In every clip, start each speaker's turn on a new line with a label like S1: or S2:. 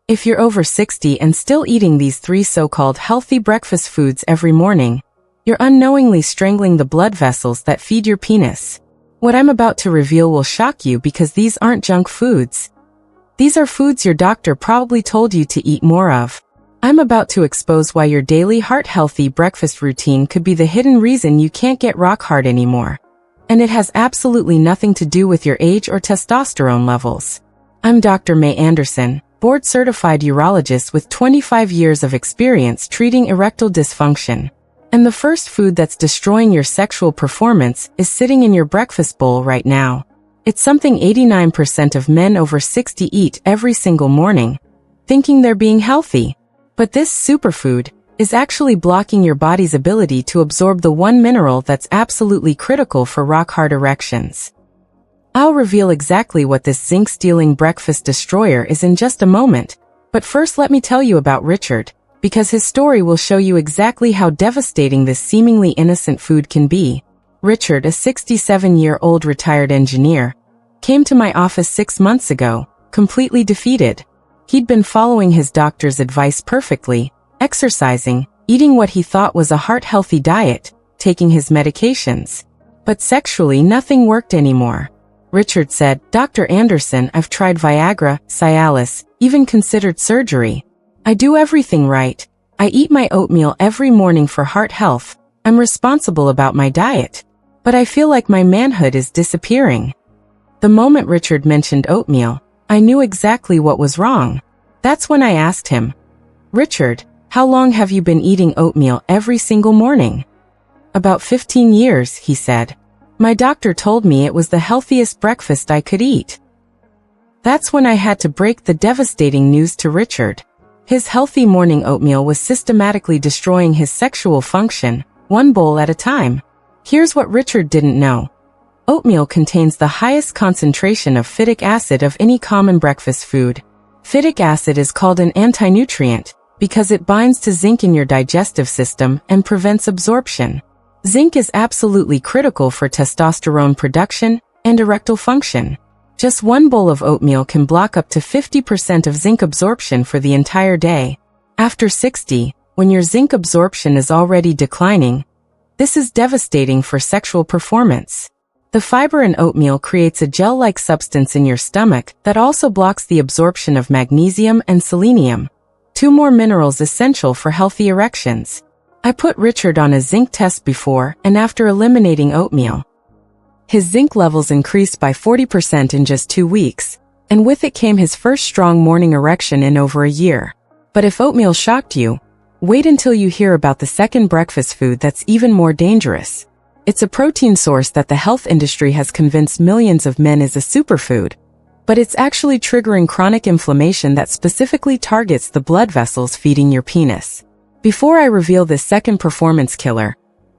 S1: If you're over 60 and still eating these 3 so-called healthy breakfast foods every morning, you're unknowingly strangling the blood vessels that feed your penis. What I'm about to reveal will shock you because these aren't junk foods. These are foods your doctor probably told you to eat more of. I'm about to expose why your daily heart-healthy breakfast routine could be the hidden reason you can't get rock hard anymore. And it has absolutely nothing to do with your age or testosterone levels. I'm Dr. Mei Anderson, board-certified urologist with 25 years of experience treating erectile dysfunction. And the first food that's destroying your sexual performance is sitting in your breakfast bowl right now. It's something 89% of men over 60 eat every single morning, thinking they're being healthy. But this superfood is actually blocking your body's ability to absorb the one mineral that's absolutely critical for rock-hard erections. I'll reveal exactly what this zinc-stealing breakfast destroyer is in just a moment, but first let me tell you about Richard, because his story will show you exactly how devastating this seemingly innocent food can be. Richard, a 67-year-old retired engineer, came to my office 6 months ago, completely defeated. He'd been following his doctor's advice perfectly, exercising, eating what he thought was a heart-healthy diet, taking his medications. But sexually nothing worked anymore. Richard said, "Dr. Anderson, I've tried Viagra, Cialis, even considered surgery. I do everything right. I eat my oatmeal every morning for heart health. I'm responsible about my diet. But I feel like my manhood is disappearing." The moment Richard mentioned oatmeal, I knew exactly what was wrong. That's when I asked him, "Richard, how long have you been eating oatmeal every single morning?" "About 15 years, he said. "My doctor told me it was the healthiest breakfast I could eat." That's when I had to break the devastating news to Richard. His healthy morning oatmeal was systematically destroying his sexual function, one bowl at a time. Here's what Richard didn't know. Oatmeal contains the highest concentration of phytic acid of any common breakfast food. Phytic acid is called an antinutrient because it binds to zinc in your digestive system and prevents absorption. Zinc is absolutely critical for testosterone production and erectile function. Just one bowl of oatmeal can block up to 50% of zinc absorption for the entire day. After 60, when your zinc absorption is already declining, this is devastating for sexual performance. The fiber in oatmeal creates a gel-like substance in your stomach that also blocks the absorption of magnesium and selenium, 2 more minerals essential for healthy erections. I put Richard on a zinc test before and after eliminating oatmeal. His zinc levels increased by 40% in just 2 weeks, and with it came his first strong morning erection in over a year. But if oatmeal shocked you, wait until you hear about the second breakfast food that's even more dangerous. It's a protein source that the health industry has convinced millions of men is a superfood, but it's actually triggering chronic inflammation that specifically targets the blood vessels feeding your penis. Before I reveal this second performance killer,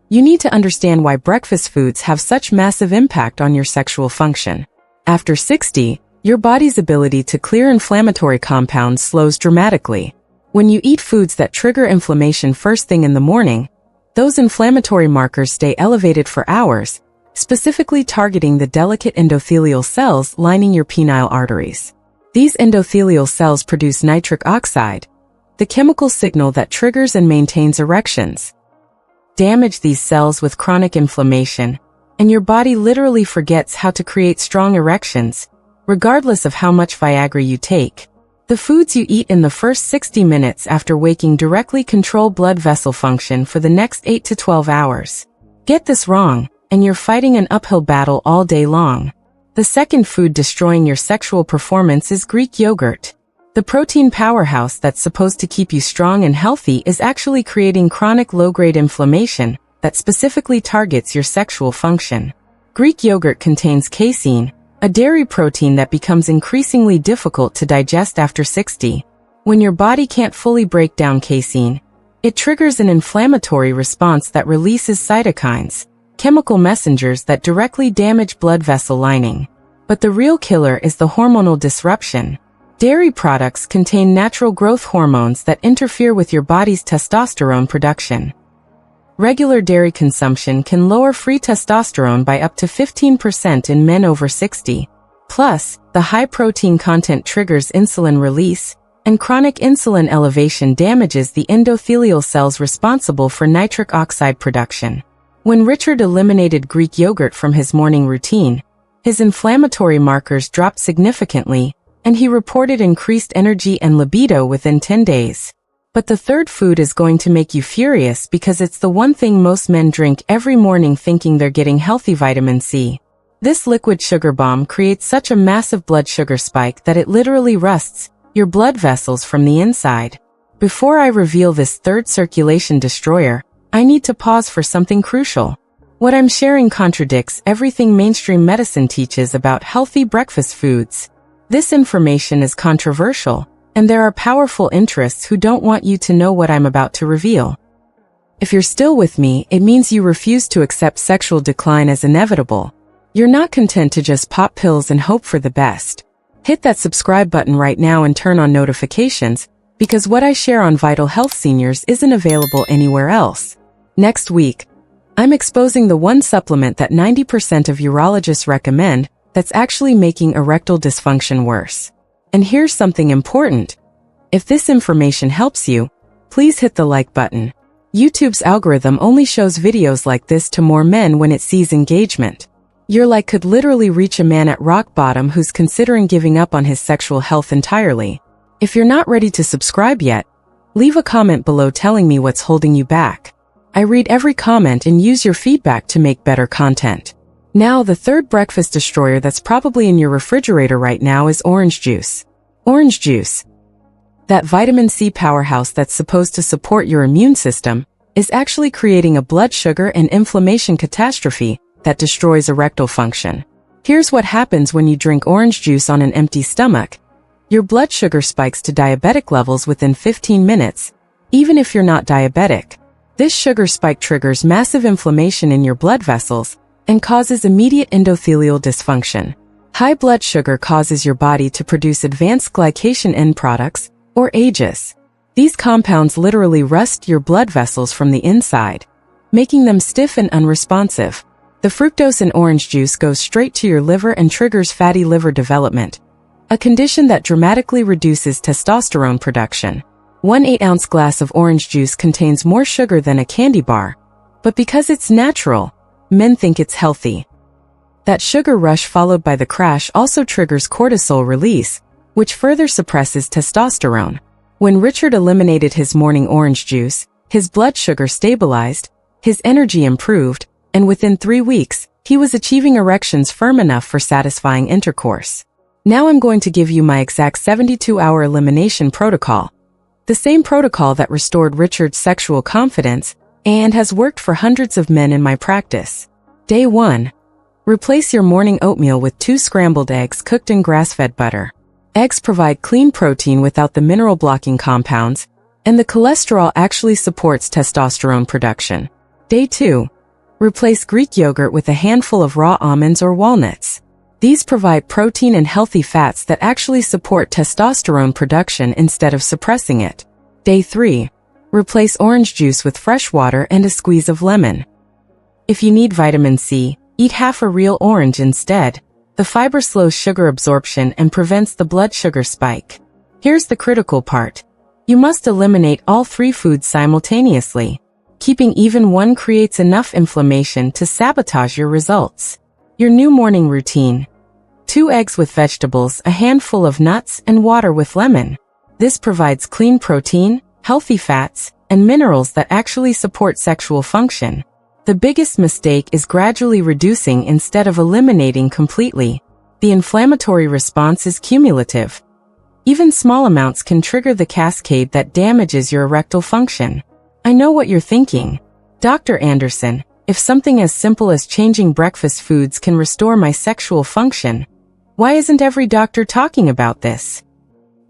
S1: you need to understand why breakfast foods have such massive impact on your sexual function. After 60, your body's ability to clear inflammatory compounds slows dramatically. When you eat foods that trigger inflammation first thing in the morning, those inflammatory markers stay elevated for hours, specifically targeting the delicate endothelial cells lining your penile arteries. These endothelial cells produce nitric oxide, the chemical signal that triggers and maintains erections. Damage these cells with chronic inflammation, and your body literally forgets how to create strong erections, regardless of how much Viagra you take. The foods you eat in the first 60 minutes after waking directly control blood vessel function for the next 8 to 12 hours. Get this wrong, and you're fighting an uphill battle all day long. The second food destroying your sexual performance is Greek yogurt. The protein powerhouse that's supposed to keep you strong and healthy is actually creating chronic low-grade inflammation that specifically targets your sexual function. Greek yogurt contains casein, a dairy protein that becomes increasingly difficult to digest after 60. When your body can't fully break down casein, it triggers an inflammatory response that releases cytokines, chemical messengers that directly damage blood vessel lining. But the real killer is the hormonal disruption. Dairy products contain natural growth hormones that interfere with your body's testosterone production. Regular dairy consumption can lower free testosterone by up to 15% in men over 60. Plus, the high protein content triggers insulin release, and chronic insulin elevation damages the endothelial cells responsible for nitric oxide production. When Richard eliminated Greek yogurt from his morning routine, his inflammatory markers dropped significantly, and he reported increased energy and libido within 10 days. But the third food is going to make you furious because it's the one thing most men drink every morning thinking they're getting healthy vitamin C. This liquid sugar bomb creates such a massive blood sugar spike that it literally rusts your blood vessels from the inside. Before I reveal this third circulation destroyer, I need to pause for something crucial. What I'm sharing contradicts everything mainstream medicine teaches about healthy breakfast foods. This information is controversial, and there are powerful interests who don't want you to know what I'm about to reveal. If you're still with me, it means you refuse to accept sexual decline as inevitable. You're not content to just pop pills and hope for the best. Hit that subscribe button right now and turn on notifications, because what I share on Vital Health Seniors isn't available anywhere else. Next week, I'm exposing the one supplement that 90% of urologists recommend that's actually making erectile dysfunction worse. And here's something important. If this information helps you, please hit the like button. YouTube's algorithm only shows videos like this to more men when it sees engagement. Your like could literally reach a man at rock bottom who's considering giving up on his sexual health entirely. If you're not ready to subscribe yet, leave a comment below telling me what's holding you back. I read every comment and use your feedback to make better content. Now, the third breakfast destroyer that's probably in your refrigerator right now is orange juice. Orange juice, that vitamin C powerhouse that's supposed to support your immune system, is actually creating a blood sugar and inflammation catastrophe that destroys erectile function. Here's what happens when you drink orange juice on an empty stomach. Your blood sugar spikes to diabetic levels within 15 minutes, even if you're not diabetic. This sugar spike triggers massive inflammation in your blood vessels and causes immediate endothelial dysfunction. High blood sugar causes your body to produce advanced glycation end products, or AGEs. These compounds literally rust your blood vessels from the inside, making them stiff and unresponsive. The fructose in orange juice goes straight to your liver and triggers fatty liver development, a condition that dramatically reduces testosterone production. 1 8-ounce glass of orange juice contains more sugar than a candy bar, but because it's natural, men think it's healthy. That sugar rush followed by the crash also triggers cortisol release, which further suppresses testosterone. When Richard eliminated his morning orange juice, his blood sugar stabilized, his energy improved, and within 3 weeks, he was achieving erections firm enough for satisfying intercourse. Now I'm going to give you my exact 72-hour elimination protocol. The same protocol that restored Richard's sexual confidence and has worked for hundreds of men in my practice. Day 1. Replace your morning oatmeal with 2 scrambled eggs cooked in grass-fed butter. Eggs provide clean protein without the mineral-blocking compounds, and the cholesterol actually supports testosterone production. Day 2. Replace Greek yogurt with a handful of raw almonds or walnuts. These provide protein and healthy fats that actually support testosterone production instead of suppressing it. Day 3. Replace orange juice with fresh water and a squeeze of lemon. If you need vitamin C, eat half a real orange instead. The fiber slows sugar absorption and prevents the blood sugar spike. Here's the critical part. You must eliminate all 3 foods simultaneously. Keeping even one creates enough inflammation to sabotage your results. Your new morning routine. 2 eggs with vegetables, a handful of nuts, and water with lemon. This provides clean protein, healthy fats, and minerals that actually support sexual function. The biggest mistake is gradually reducing instead of eliminating completely. The inflammatory response is cumulative. Even small amounts can trigger the cascade that damages your erectile function. I know what you're thinking. Dr. Anderson, if something as simple as changing breakfast foods can restore my sexual function, why isn't every doctor talking about this?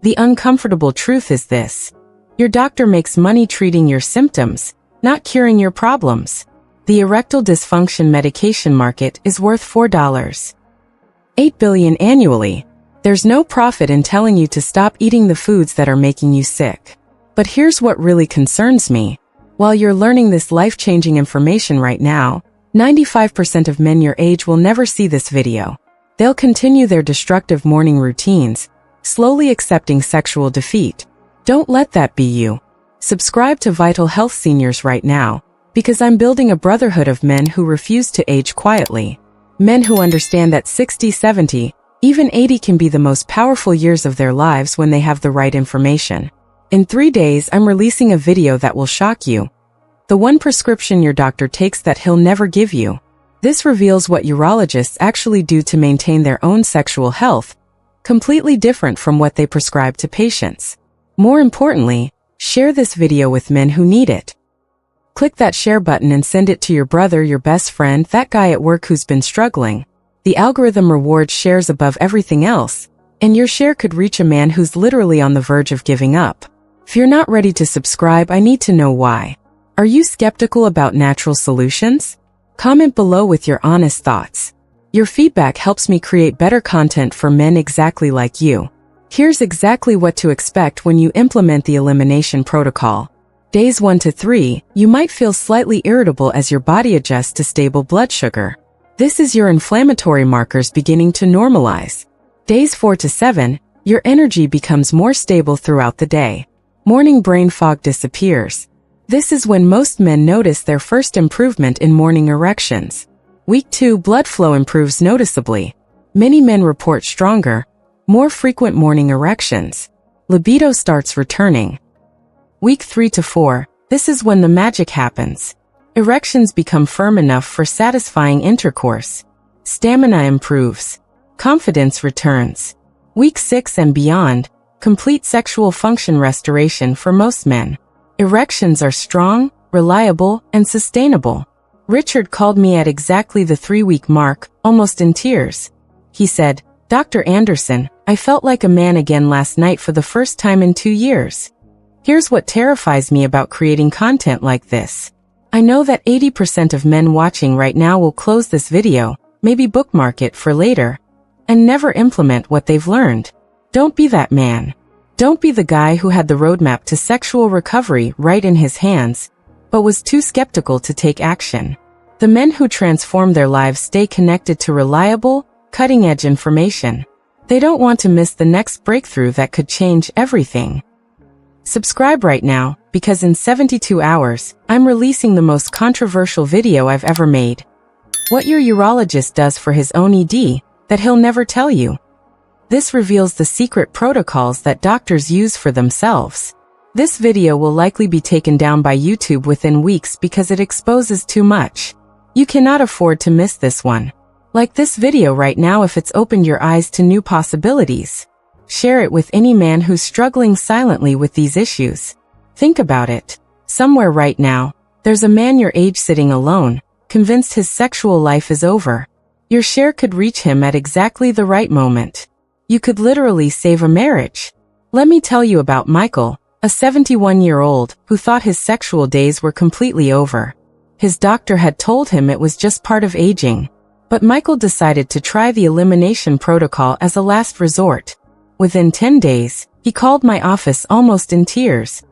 S1: The uncomfortable truth is this. Your doctor makes money treating your symptoms, not curing your problems. The erectile dysfunction medication market is worth $4.8 billion annually. There's no profit in telling you to stop eating the foods that are making you sick. But here's what really concerns me. While you're learning this life-changing information right now, 95% of men your age will never see this video. They'll continue their destructive morning routines, slowly accepting sexual defeat. Don't let that be you. Subscribe to Vital Health Seniors right now, because I'm building a brotherhood of men who refuse to age quietly. Men who understand that 60, 70, even 80 can be the most powerful years of their lives when they have the right information. In 3 days, I'm releasing a video that will shock you. The one prescription your doctor takes that he'll never give you. This reveals what urologists actually do to maintain their own sexual health, completely different from what they prescribe to patients. More importantly, share this video with men who need it. Click that share button and send it to your brother, your best friend, that guy at work who's been struggling. The algorithm rewards shares above everything else, and your share could reach a man who's literally on the verge of giving up. If you're not ready to subscribe, I need to know why. Are you skeptical about natural solutions? Comment below with your honest thoughts. Your feedback helps me create better content for men exactly like you. Here's exactly what to expect when you implement the elimination protocol. Days 1 to 3, you might feel slightly irritable as your body adjusts to stable blood sugar. This is your inflammatory markers beginning to normalize. Days 4 to 7, your energy becomes more stable throughout the day. Morning brain fog disappears. This is when most men notice their first improvement in morning erections. Week 2, blood flow improves noticeably. Many men report stronger, more frequent morning erections. Libido starts returning. Week 3 to 4, this is when the magic happens. Erections become firm enough for satisfying intercourse. Stamina improves. Confidence returns. Week 6 and beyond, complete sexual function restoration for most men. Erections are strong, reliable, and sustainable. Richard called me at exactly the 3-week mark, almost in tears. He said, "Dr. Anderson, I felt like a man again last night for the first time in 2 years." Here's what terrifies me about creating content like this. I know that 80% of men watching right now will close this video, maybe bookmark it for later, and never implement what they've learned. Don't be that man. Don't be the guy who had the roadmap to sexual recovery right in his hands, but was too skeptical to take action. The men who transform their lives stay connected to reliable, cutting-edge information. They don't want to miss the next breakthrough that could change everything. Subscribe right now, because in 72 hours, I'm releasing the most controversial video I've ever made. What your urologist does for his own ED, that he'll never tell you. This reveals the secret protocols that doctors use for themselves. This video will likely be taken down by YouTube within weeks because it exposes too much. You cannot afford to miss this one. Like this video right now if it's opened your eyes to new possibilities. Share it with any man who's struggling silently with these issues. Think about it. Somewhere right now, there's a man your age sitting alone, convinced his sexual life is over. Your share could reach him at exactly the right moment. You could literally save a marriage. Let me tell you about Michael, a 71-year-old who thought his sexual days were completely over. His doctor had told him it was just part of aging. But Michael decided to try the elimination protocol as a last resort. Within 10 days, he called my office almost in tears.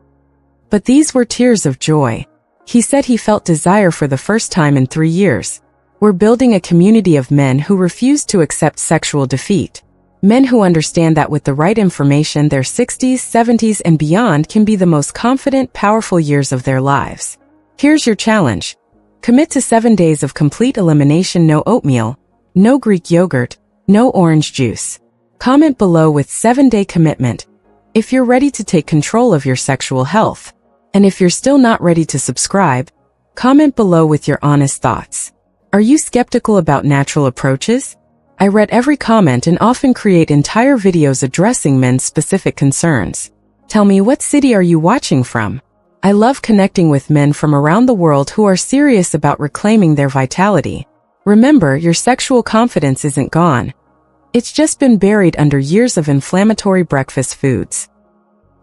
S1: But these were tears of joy. He said he felt desire for the first time in 3 years. We're building a community of men who refuse to accept sexual defeat. Men who understand that with the right information, their 60s, 70s, and beyond can be the most confident, powerful years of their lives. Here's your challenge. Commit to 7 days of complete elimination, no oatmeal, no Greek yogurt, no orange juice. Comment below with 7-day commitment if you're ready to take control of your sexual health. And if you're still not ready to subscribe, comment below with your honest thoughts. Are you skeptical about natural approaches? I read every comment and often create entire videos addressing men's specific concerns. Tell me, what city are you watching from? I love connecting with men from around the world who are serious about reclaiming their vitality. Remember, your sexual confidence isn't gone. It's just been buried under years of inflammatory breakfast foods.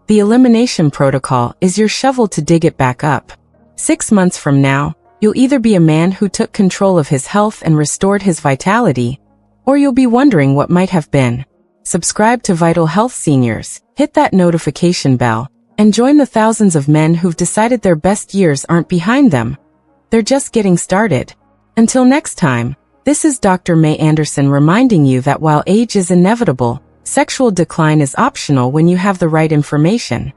S1: The elimination protocol is your shovel to dig it back up. 6 months from now, you'll either be a man who took control of his health and restored his vitality, or you'll be wondering what might have been. Subscribe to Vital Health Seniors, hit that notification bell, and join the thousands of men who've decided their best years aren't behind them. They're just getting started. Until next time, this is Dr. Mei Anderson reminding you that while age is inevitable, sexual decline is optional when you have the right information.